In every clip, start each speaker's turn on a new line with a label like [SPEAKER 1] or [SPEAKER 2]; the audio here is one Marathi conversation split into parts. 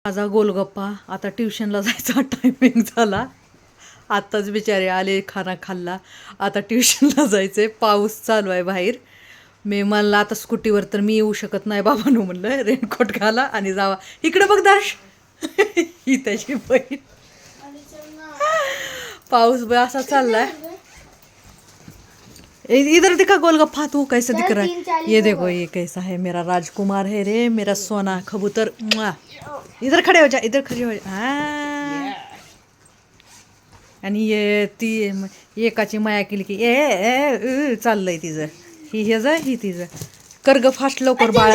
[SPEAKER 1] माझा गोलगप्पा. आता ट्युशनला जायचा टायमिंग झाला. आत्ताच बिचारे आले, खाना खाल्ला. आता ट्युशनला जायचंय. पाऊस चालू आहे बाहेर. म्हणलं आता स्कूटीवर तर मी येऊ शकत नाही बाबांनो, म्हणलं रेनकोट घाला आणि जावा. इकडे बघ दर्श. ही त्याची बहीण. पाऊस असा चाललाय. इधर दिखा गोलगप्पा तू कैसे दिख रहा है. ये देखो ये कैसा है, मेरा राजकुमार है रे, मेरा सोना कबूतर. इधर खड़े हो जा, इधर खड़े हो जा. आणि ये ती एकाची माया केली की चाललंय तिचं. ही हे जा, ही तिचं. कर ग फास्ट लवकर बाळा.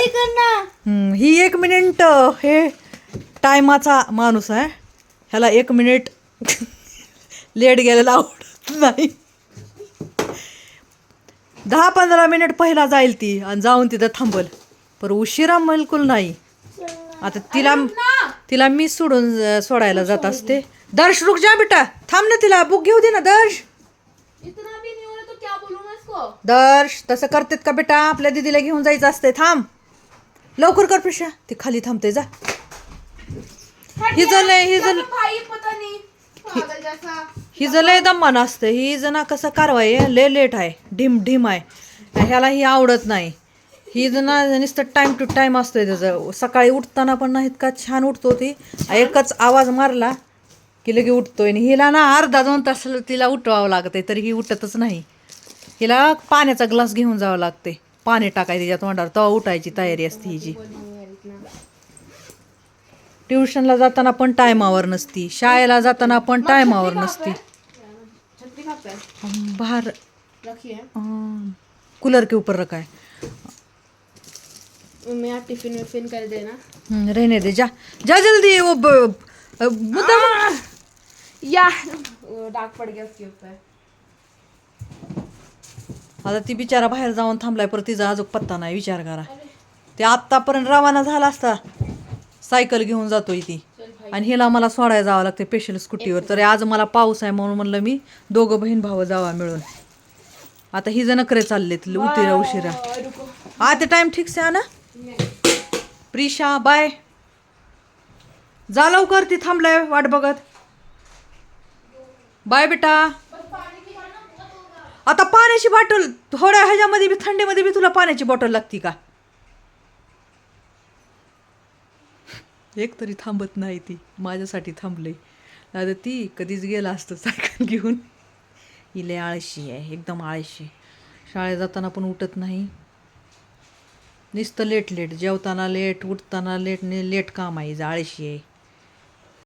[SPEAKER 1] ही 1 मिनिट हे टायमाचा माणूस आहे. ह्याला 1 मिनिट लेट गेलेला आवडत नाही. 10-15 मिनिट पहिला जाईल ती आणि जाऊन तिथं थांबल, पर उशिरा बिलकुल नाही. आता तिला मी सोडायला जात असते. दर्श रुक जा बेटा, थांब ना, तिला बुक घेऊ दे ना दर्श. दर्श तसं करतेत का बेटा, आपल्या दीदीला घेऊन जायचं असते. थांब लवकर कर पिशा, ती खाली थांबते जा. ही लय दम्मान असते. ही जना कसं कारवाई लय लेट आहे, ढिम आहे. ह्याला ही आवडत नाही. ही जना नुसतं टाइम टू टाइम असतंय त्याचं. सकाळी उठताना पण नाहीत का छान उठतो ती. एकच आवाज मारला की लगे उठतोय. आणि हिला ना अर्धा 2 तास तिला उठवावं लागतंय तरी ही उठतच नाही. हिला पाण्याचा ग्लास घेऊन जावं लागते, पाणी टाकायचं तिच्या तोंडावर, तेव्हा उठायची तयारी असते हिची. ट्युशनला जाताना पण टायमावर नसती, शाळेला जाताना पण टायमावर नसती. बाहर कूलर के ऊपर रखा है.
[SPEAKER 2] मैं टिफिन विफिन कर देना.
[SPEAKER 1] रहने दे, जा जा जल्दी. वो मुद्दा
[SPEAKER 2] या डाग पड़ गया उसके ऊपर.
[SPEAKER 1] आता ती बिचारा बाहेर जाऊन थांबलाय, परत तिचा अजून पत्ता नाही. विचार करा, ते आत्तापर्यंत रवाना झाला असता. सायकल घेऊन जातोय ती आणि हिला मला सोडायला जावं लागते स्पेशल स्कूटीवर. तरी आज मला पाऊस आहे म्हणून म्हणलं मी दोघं बहीण भाऊ जावा मिळून. आता ही जण नखरे चाललेत उशिरा. आता टाइम ठीक से आना. प्रिशा बाय, जा लवकर, ती थांबलाय वाट बघत. बाय बेटा. आता पाण्याची बॉटल थोड्या ह्याच्यामध्ये बी, थंडीमध्ये बी तुला पाण्याची बॉटल लागती का. एक तरी थांबत नाही ती, माझ्यासाठी थांबले. आता ती कधीच गेला असतं सायकल घेऊन. ही लय आळशी आहे, एकदम आळशी. शाळेत जाताना पण उठत नाही, नुसतं लेट जेवताना लेट, उठताना लेट काम आहे. आळशी आहे.